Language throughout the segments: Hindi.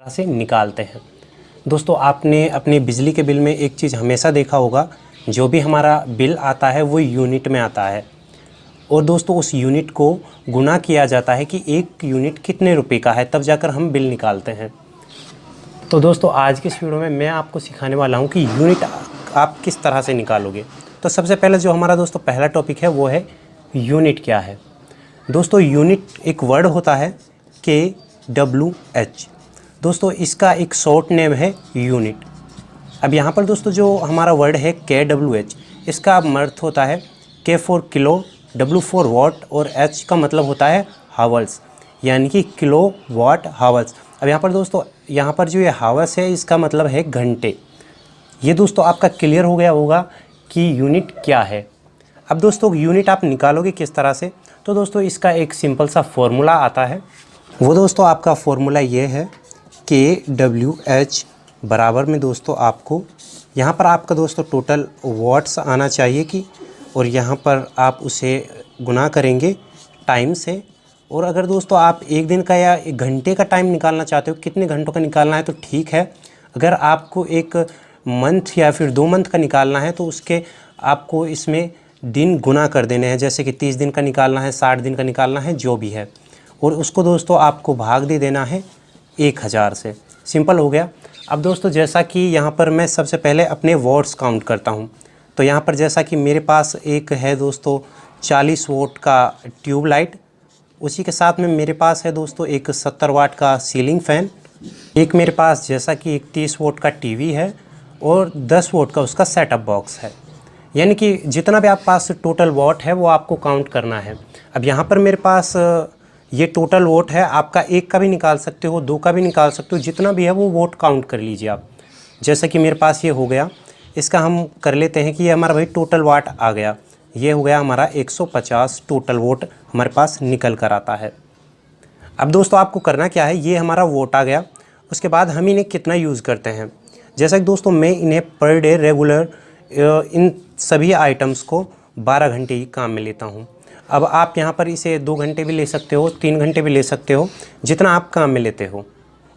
से निकालते हैं। दोस्तों आपने अपने बिजली के बिल में एक चीज़ हमेशा देखा होगा, जो भी हमारा बिल आता है वो यूनिट में आता है और दोस्तों उस यूनिट को गुना किया जाता है कि एक यूनिट कितने रुपए का है, तब जाकर हम बिल निकालते हैं। तो दोस्तों आज की इस वीडियो में मैं आपको सिखाने वाला हूँ कि यूनिट आप किस तरह से निकालोगे। तो सबसे पहले जो हमारा दोस्तों पहला टॉपिक है वो है यूनिट क्या है। दोस्तों यूनिट एक वर्ड होता है KWH। दोस्तों इसका एक शॉर्ट नेम है यूनिट। अब यहाँ पर दोस्तों जो हमारा वर्ड है KWH, इसका अर्थ होता है K for kilo, W for what और H का मतलब होता है हावर्स, यानी कि किलो वाट हावर्स। अब यहाँ पर दोस्तों यहाँ पर जो ये हावर्स है इसका मतलब है घंटे। ये दोस्तों आपका क्लियर हो गया होगा कि यूनिट क्या है। अब दोस्तों यूनिट आप निकालोगे किस तरह से, तो दोस्तों इसका एक सिंपल सा फॉर्मूला आता है। वो दोस्तों आपका फॉर्मूला ये है KWH बराबर में दोस्तों आपको यहाँ पर आपका दोस्तों टोटल वाट्स आना चाहिए कि, और यहाँ पर आप उसे गुना करेंगे टाइम से। और अगर दोस्तों आप एक दिन का या एक घंटे का टाइम निकालना चाहते हो, कितने घंटों का निकालना है तो ठीक है। अगर आपको एक मंथ या फिर 2 मंथ का निकालना है तो उसके आपको इसमें दिन गुना कर देने हैं, जैसे कि 30 दिन का निकालना है, 60 दिन का निकालना है, जो भी है, और उसको दोस्तों आपको भाग दे देना है 1000 से। सिंपल हो गया। अब दोस्तों जैसा कि यहाँ पर मैं सबसे पहले अपने वॉट्स काउंट करता हूँ, तो यहाँ पर जैसा कि मेरे पास एक है दोस्तों 40 वोट का ट्यूबलाइट, उसी के साथ में मेरे पास है दोस्तों एक 70 वाट का सीलिंग फ़ैन, एक मेरे पास जैसा कि एक 30 वोट का टीवी है और 10 वोट का उसका सेटअप बॉक्स है। यानी कि जितना भी आप पास टोटल वोट है वो आपको काउंट करना है। अब यहाँ पर मेरे पास ये टोटल वोट है, आपका एक का भी निकाल सकते हो, 2 का भी निकाल सकते हो, जितना भी है वो वोट काउंट कर लीजिए आप। जैसे कि मेरे पास ये हो गया, इसका हम कर लेते हैं कि ये हमारा भाई टोटल वाट आ गया, ये हो गया हमारा 150 टोटल वोट हमारे पास निकल कर आता है। अब दोस्तों आपको करना क्या है, ये हमारा वोट आ गया, उसके बाद हम इन्हें कितना यूज़ करते हैं। जैसा कि दोस्तों मैं इन्हें पर डे रेगुलर इन सभी आइटम्स को 12 घंटे ही काम में लेता हूँ। अब आप यहाँ पर इसे 2 घंटे भी ले सकते हो, 3 घंटे भी ले सकते हो, जितना आप काम में लेते हो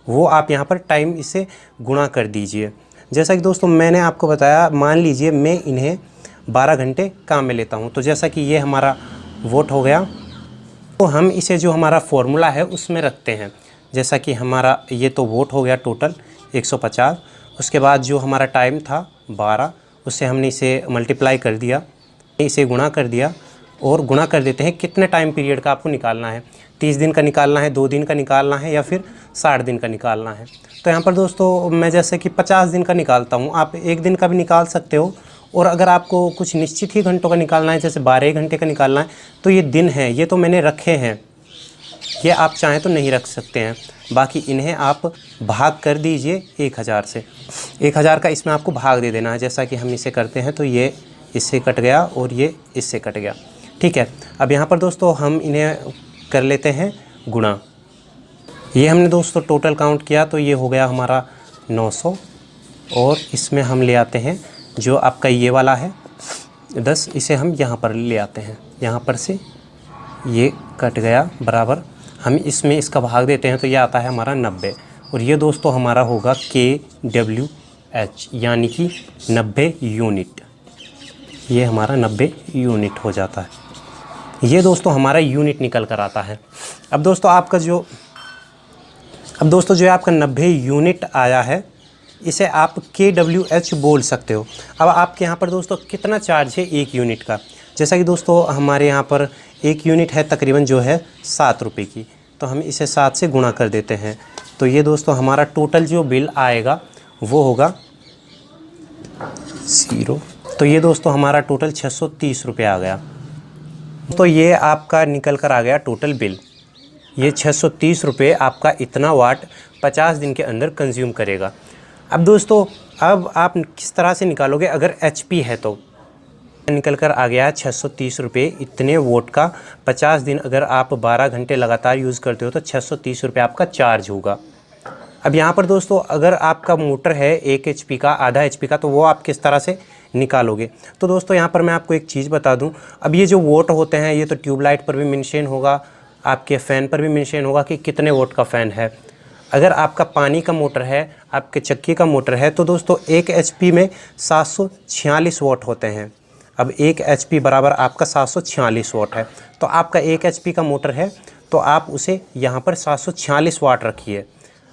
वो आप यहाँ पर टाइम इसे गुणा कर दीजिए। जैसा कि दोस्तों मैंने आपको बताया, मान लीजिए मैं इन्हें 12 घंटे काम में लेता हूँ, तो जैसा कि ये हमारा वोट हो गया, तो हम इसे जो हमारा फॉर्मूला है उसमें रखते हैं। जैसा कि हमारा ये तो वोट हो गया टोटल 150, उसके बाद जो हमारा टाइम था 12, उससे हमने इसे मल्टीप्लाई कर दिया, इसे गुणा कर दिया और गुणा कर देते हैं कितने टाइम पीरियड का आपको निकालना है, 30 दिन का निकालना है, 2 दिन का निकालना है या फिर 60 दिन का निकालना है। तो यहाँ पर दोस्तों मैं जैसे कि 50 दिन का निकालता हूँ, आप 1 दिन का भी निकाल सकते हो, और अगर आपको कुछ निश्चित ही घंटों का निकालना है, जैसे 12 घंटे का निकालना है, तो ये दिन है, ये तो मैंने रखे हैं, ये आप चाहें तो नहीं रख सकते हैं। बाकी इन्हें आप भाग कर दीजिए 1000 से, 1000 का इसमें आपको भाग दे देना है। जैसा कि हम इसे करते हैं तो ये इससे कट गया और ये इससे कट गया, ठीक है। अब यहाँ पर दोस्तों हम इन्हें कर लेते हैं गुणा। ये हमने दोस्तों टोटल काउंट किया तो ये हो गया हमारा 900, और इसमें हम ले आते हैं जो आपका ये वाला है 10, इसे हम यहाँ पर ले आते हैं, यहाँ पर से ये कट गया बराबर, हम इसमें इसका भाग देते हैं तो ये आता है हमारा 90, और ये दोस्तों हमारा होगा KWH, यानी कि 90 यूनिट। ये हमारा 90 यूनिट हो जाता है। ये दोस्तों हमारा यूनिट निकल कर आता है। अब दोस्तों जो आपका 90 यूनिट आया है, इसे आप KWH बोल सकते हो। अब आपके यहाँ पर दोस्तों कितना चार्ज है 1 यूनिट का, जैसा कि दोस्तों हमारे यहाँ पर 1 यूनिट है तकरीबन जो है 7 रुपये की, तो हम इसे 7 से गुणा कर देते हैं। तो ये दोस्तों हमारा टोटल जो बिल आएगा वो होगा 0, तो ये दोस्तों हमारा टोटल 630 रुपये आ गया। तो ये आपका निकल कर आ गया टोटल बिल। ये 630 रुपये आपका इतना वाट 50 दिन के अंदर कंज्यूम करेगा। अब दोस्तों अब आप किस तरह से निकालोगे, अगर HP है तो निकल कर आ गया 630 रुपये इतने वोट का, 50 दिन अगर आप 12 घंटे लगातार यूज़ करते हो तो 630 रुपये आपका चार्ज होगा। अब यहाँ पर दोस्तों अगर आपका मोटर है 1 HP का, आधा HP का, तो वो आप किस तरह से निकालोगे। तो दोस्तों यहाँ पर मैं आपको एक चीज़ बता दूँ, अब ये जो वोट होते हैं ये तो ट्यूबलाइट पर भी मेंशन होगा, आपके फ़ैन पर भी मेंशन होगा कि कितने वोट का फ़ैन है। अगर आपका पानी का मोटर है, आपके चक्की का मोटर है, तो दोस्तों 1 HP में 746 वाट होते हैं। अब 1 HP बराबर आपका 746 वाट है, तो आपका 1 HP का मोटर है तो आप उसे यहाँ पर 746 वाट रखिए।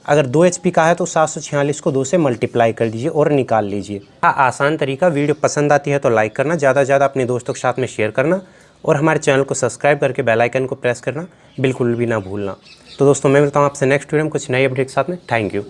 अगर 2 HP का है तो 746 को 2 से मल्टीप्लाई कर दीजिए और निकाल लीजिए। आसान तरीका। वीडियो पसंद आती है तो लाइक करना, ज़्यादा से ज़्यादा अपने दोस्तों के साथ में शेयर करना और हमारे चैनल को सब्सक्राइब करके बेल आइकन को प्रेस करना बिल्कुल भी ना भूलना। तो दोस्तों मैं मिलता हूँ आपसे नेक्स्ट वीडियो में कुछ नई अपडेट के साथ में। Thank you.